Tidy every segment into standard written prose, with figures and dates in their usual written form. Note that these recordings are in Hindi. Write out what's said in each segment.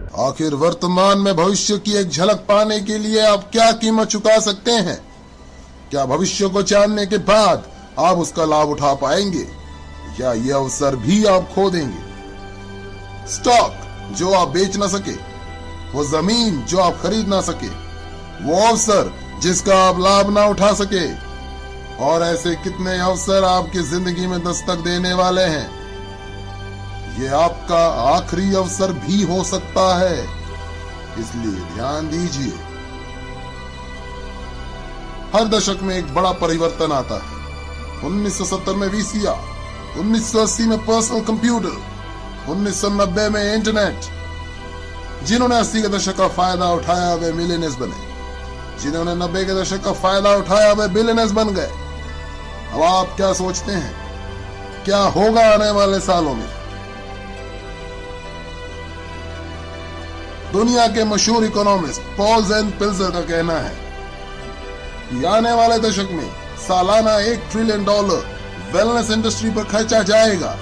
आखिर वर्तमान में भविष्य की एक झलक पाने के लिए आप क्या कीमत चुका सकते हैं? क्या भविष्य को जानने के बाद आप उसका लाभ उठा पाएंगे या ये अवसर भी आप खो देंगे? स्टॉक जो आप बेच ना सके, वो जमीन जो आप खरीद ना सके, वो अवसर जिसका आप लाभ ना उठा सके, और ऐसे कितने अवसर आपकी जिंदगी में दस्तक देने वाले हैं। ये आपका आखिरी अवसर भी हो सकता है, इसलिए ध्यान दीजिए। हर दशक में एक बड़ा परिवर्तन आता है। 1970 में वीसीआर, 1980 में पर्सनल कंप्यूटर, 1990 में इंटरनेट। जिन्होंने 80 के दशक का फायदा उठाया वे मिलियनेयर्स बने, जिन्होंने 90 के दशक का फायदा उठाया वे बिलियनेयर्स बन गए। अब आप क्या सोचते हैं क्या होगा आने वाले सालों में? दुनिया के मशहूर इकोनॉमिस्ट पॉल ज़ेन पिल्जर का कहना है कि आने वाले दशक में सालाना $1 ट्रिलियन वेलनेस इंडस्ट्री पर खर्चा जाएगा।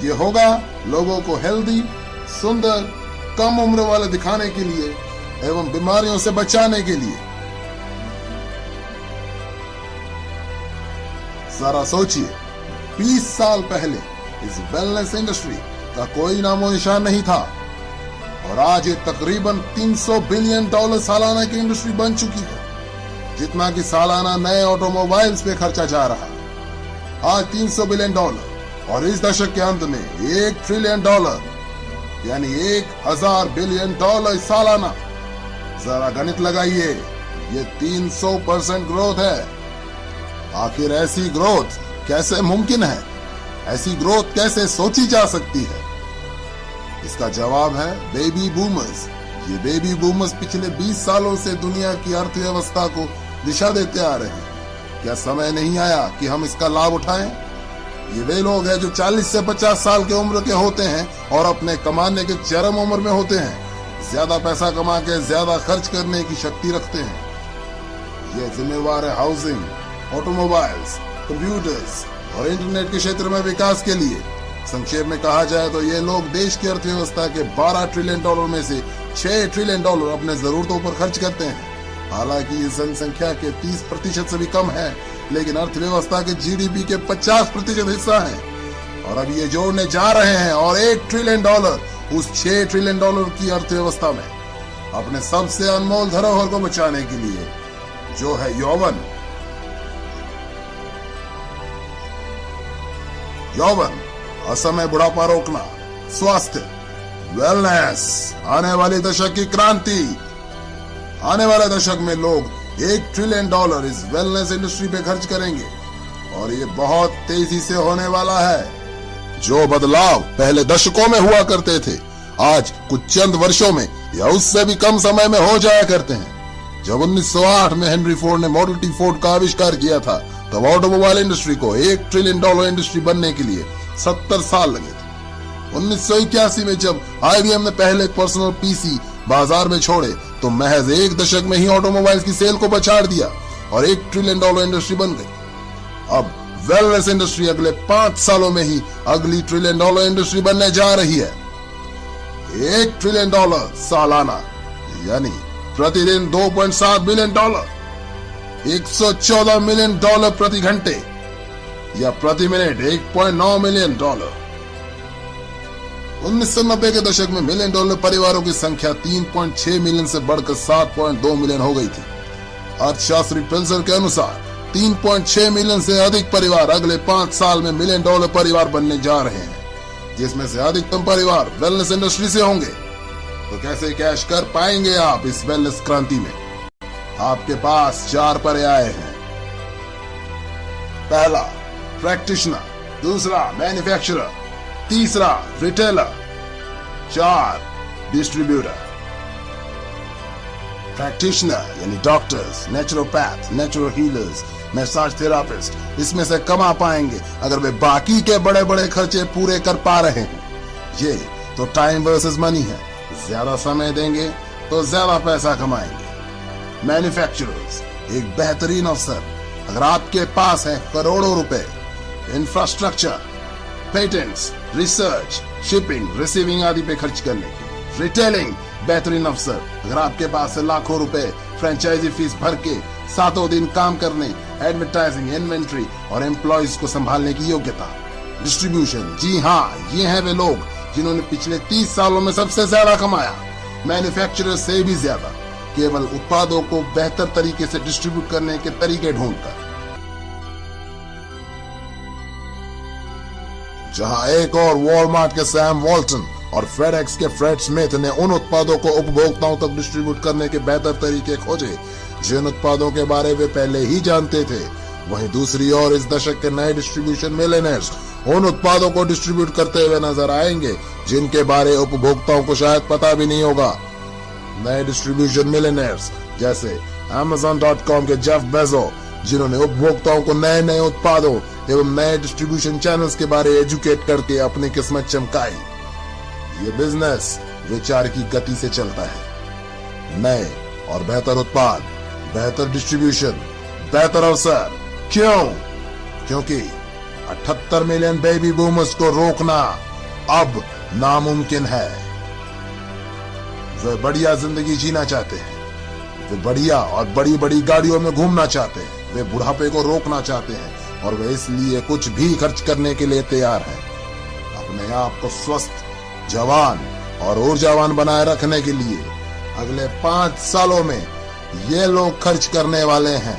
ये होगा लोगों को हेल्दी, सुंदर, कम उम्र वाले दिखाने के लिए एवं बीमारियों से बचाने के लिए। जरा सोचिए, 20 साल पहले इस वेलनेस इंडस्ट्री का कोई नामो निशान नहीं था और आज ये तकरीबन $300 बिलियन सालाना की इंडस्ट्री बन चुकी है, जितना कि सालाना नए ऑटोमोबाइल्स पे खर्चा जा रहा है। आज $300 बिलियन और इस दशक के अंत में $1 ट्रिलियन यानी 1000 बिलियन सालाना। जरा गणित लगाइए, ये 300% ग्रोथ है। आखिर ऐसी ग्रोथ कैसे मुमकिन है? ऐसी ग्रोथ कैसे सोची जा सकती है? इसका जवाब है बेबी बूमर्स। ये बेबी बूमर्स पिछले 20 सालों से दुनिया की अर्थव्यवस्था को दिशा देते आ रहे हैं। क्या समय नहीं आया कि हम इसका लाभ उठाएं? ये वे लोग हैं जो 40 से 50 साल के उम्र के होते हैं और अपने कमाने के चरम उम्र में होते हैं। ज्यादा पैसा कमा के ज्यादा खर्च करने की शक्ति रखते हैं। ये जिम्मेवार है हाउसिंग, ऑटोमोबाइल्स, कंप्यूटर्स और इंटरनेट के क्षेत्र में विकास के लिए। संक्षेप में कहा जाए तो ये लोग देश की अर्थव्यवस्था के $12 ट्रिलियन में से $6 ट्रिलियन अपने जरूरतों पर खर्च करते हैं। हालांकि ये जनसंख्या के 30% से भी कम है, लेकिन अर्थव्यवस्था के जीडीपी के 50% हिस्सा है। और अब ये जोड़ने जा रहे हैं और $1 ट्रिलियन उस $6 ट्रिलियन की अर्थव्यवस्था में अपने सबसे अनमोल धरोहर को बचाने के लिए, जो है यौवन। यौवन, असमय बुढ़ापा रोकना, स्वास्थ्य, वेलनेस, आने वाली दशक की क्रांति। आने वाले दशक में लोग $1 ट्रिलियन इस वेलनेस इंडस्ट्री पे खर्च करेंगे और ये बहुत तेजी से होने वाला है। जो बदलाव पहले दशकों में हुआ करते थे, आज कुछ चंद वर्षों में या उससे भी कम समय में हो जाया करते हैं। जब 1908 में हेनरी फोर्ड ने मॉडल टी फोर्ड का आविष्कार किया था, तब ऑटोमोबाइल इंडस्ट्री को $1 ट्रिलियन इंडस्ट्री बनने के लिए 70 साल लगे थे। 1981 में जब IBM ने पहले पर्सनल PC बाजार में छोड़े, तो महज 1 दशक में ही ऑटोमोबाइल की सेल को पछाड़ दिया और $1 ट्रिलियन इंडस्ट्री बन गई। अब वेलनेस इंडस्ट्री अगले 5 सालों में ही अगली $1 ट्रिलियन इंडस्ट्री बनने जा रही है। $1 ट्रिलियन सालाना, यानी प्रतिदिन $2.7 बिलियन, $114 मिलियन प्रति घंटे या प्रति मिनट $1.9 मिलियन। 1990 के दशक में $1 मिलियन परिवारों की संख्या 3.6 मिलियन से बढ़कर 7.2 मिलियन हो गई थी। अर्थशास्त्री पिल्जर के अनुसार 3.6 मिलियन से अधिक परिवार अगले 5 साल में $1 मिलियन परिवार बनने जा रहे हैं, जिसमें से अधिकतम परिवार वेलनेस इंडस्ट्री से होंगे। तो कैसे कैश कर पाएंगे आप इस वेलनेस क्रांति में? आपके पास 4 पर्याय हैं। पहला, प्रैक्टिशनर। दूसरा, मैन्युफैक्चरर। तीसरा, रिटेलर। 4, डिस्ट्रीब्यूटर। प्रैक्टिशनर यानी doctors, naturopath, naturo healers, massage therapist इसमें से कमा पाएंगे अगर वे बाकी के बड़े बड़े खर्चे पूरे कर पा रहे हैं। ये तो टाइम वर्सेस मनी है। ज्यादा समय देंगे तो ज्यादा पैसा कमाएंगे। मैन्युफैक्चरर्स, एक बेहतरीन अवसर। अगर आपके पास है करोड़ों रुपए, infrastructure, patents, research, shipping, receiving आदि पे खर्च करने के। रिटेलिंग, बेहतरीन अवसर। अगर आपके पास है लाखों रुपए फ्रेंचाइजी फीस भर के सातों दिन काम करने, एडवर्टाइजिंग, इन्वेंट्री और एम्प्लॉयज को संभालने की योग्यता। डिस्ट्रीब्यूशन, जी हाँ, ये हैं वे लोग जिन्होंने पिछले 30 सालों में सबसे ज्यादा कमाया, मैन्युफैक्चरर से भी ज्यादा, केवल उत्पादों को बेहतर तरीके से डिस्ट्रीब्यूट करने के तरीके ढूंढकर। जहां एक और वॉलमार्ट के सैम वॉल्टन और फेडेक्स के फ्रेड स्मिथ ने उन उत्पादों को उपभोक्ताओं तक डिस्ट्रीब्यूट करने के बेहतर तरीके खोजे जिन उत्पादों के बारे में पहले ही जानते थे, वहीं दूसरी ओर इस दशक के नए डिस्ट्रीब्यूशन मिलियनेयर्स उन उत्पादों को डिस्ट्रीब्यूट करते हुए नजर आएंगे जिनके बारे उपभोक्ताओं को शायद पता भी नहीं होगा। नए डिस्ट्रीब्यूशन मिलियनेयर्स जैसे Amazon.com के जेफ बेजो, जिन्होंने उपभोक्ताओं को नए नए उत्पादों एवं नए डिस्ट्रीब्यूशन चैनल्स के बारे एजुकेट करके अपनी किस्मत चमकाई। ये बिजनेस विचार की गति से चलता है। नए और बेहतर उत्पाद, बेहतर डिस्ट्रीब्यूशन, बेहतर अवसर। क्यों? क्योंकि 78 मिलियन बेबी बूमर्स को रोकना अब नामुमकिन है। वे बढ़िया जिंदगी जीना चाहते हैं, वे बढ़िया और बड़ी बड़ी गाड़ियों में घूमना चाहते हैं, वे बुढ़ापे को रोकना चाहते हैं और वे इसलिए कुछ भी खर्च करने के लिए तैयार हैं। अपने आप को स्वस्थ, जवान और ऊर्जावान बनाए रखने के लिए अगले 5 सालों में ये लोग खर्च करने वाले हैं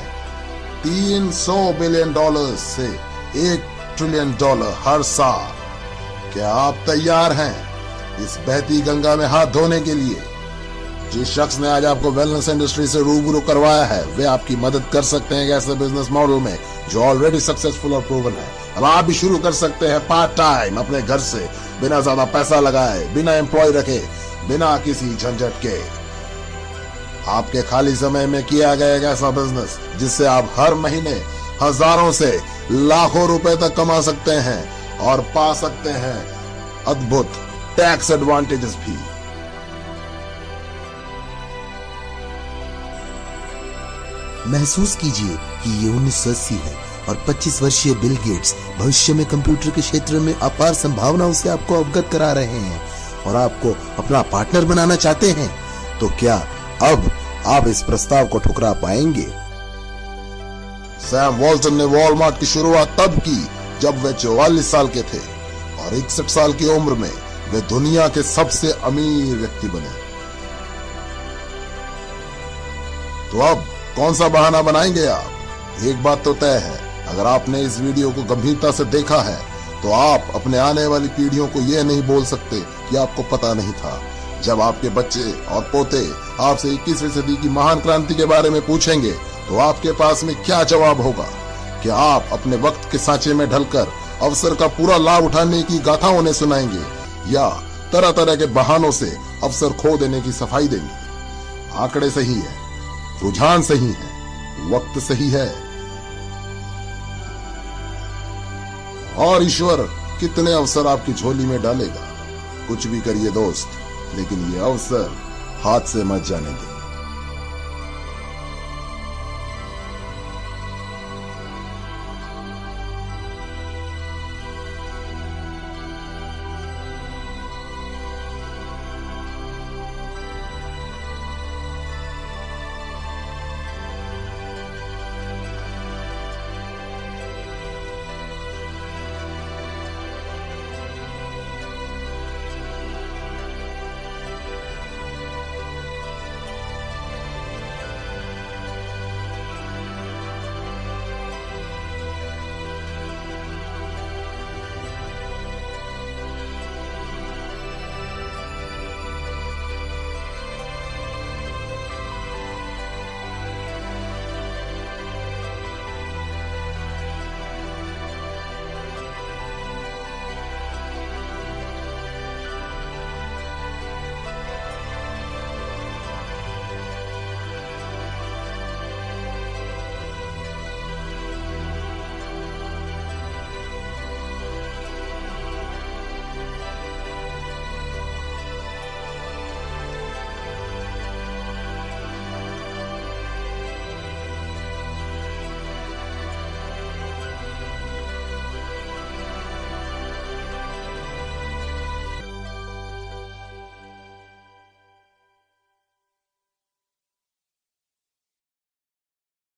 $300 बिलियन से $1 ट्रिलियन हर साल। क्या आप तैयार हैं इस बहती गंगा में हाथ धोने के लिए? जिस शख्स ने आज आपको वेलनेस इंडस्ट्री से रूबरू करवाया है, वे आपकी मदद कर सकते हैं ऐसे बिजनेस मॉडल में जो ऑलरेडी सक्सेसफुल और प्रूवन है। अब आप भी शुरू कर सकते हैं पार्ट टाइम अपने घर से, बिना ज्यादा पैसा लगाए, बिना एम्प्लॉय रखे, बिना किसी झंझट के। आपके खाली समय में किया गया एक ऐसा बिजनेस जिससे आप हर महीने हजारों से लाखों रुपए तक कमा सकते हैं और पा सकते हैं अद्भुत टैक्स एडवांटेजेस भी। महसूस कीजिए कि ये 1980 है और 25 वर्षीय बिल गेट्स भविष्य में कंप्यूटर के क्षेत्र में अपार संभावनाओं से आपको अवगत करा रहे हैं और आपको अपना पार्टनर बनाना चाहते हैं। तो क्या अब आप इस प्रस्ताव को ठुकरा पाएंगे? सैम वॉल्टन ने वॉलमार्ट की शुरुआत तब की जब वे 44 साल के थे और 61 साल की उम्र में वे दुनिया के सबसे अमीर व्यक्ति बने। तो अब कौन सा बहाना बनाएंगे आप? एक बात तो तय है, अगर आपने इस वीडियो को गंभीरता से देखा है तो आप अपने आने वाली पीढ़ियों को यह नहीं बोल सकते कि आपको पता नहीं था। जब आपके बच्चे और पोते आपसे 21वीं सदी की महान क्रांति के बारे में पूछेंगे तो आपके पास में क्या जवाब होगा? क्या आप अपने वक्त के सांचे में ढलकर अवसर का पूरा लाभ उठाने की गाथा उन्हें सुनाएंगे या तरह तरह के बहानों से अवसर खो देने की सफाई देंगे? आंकड़े सही है, रुझान सही है, वक्त सही है और ईश्वर कितने अवसर आपकी झोली में डालेगा। कुछ भी करिए दोस्त, लेकिन ये अवसर हाथ से मत जाने दें।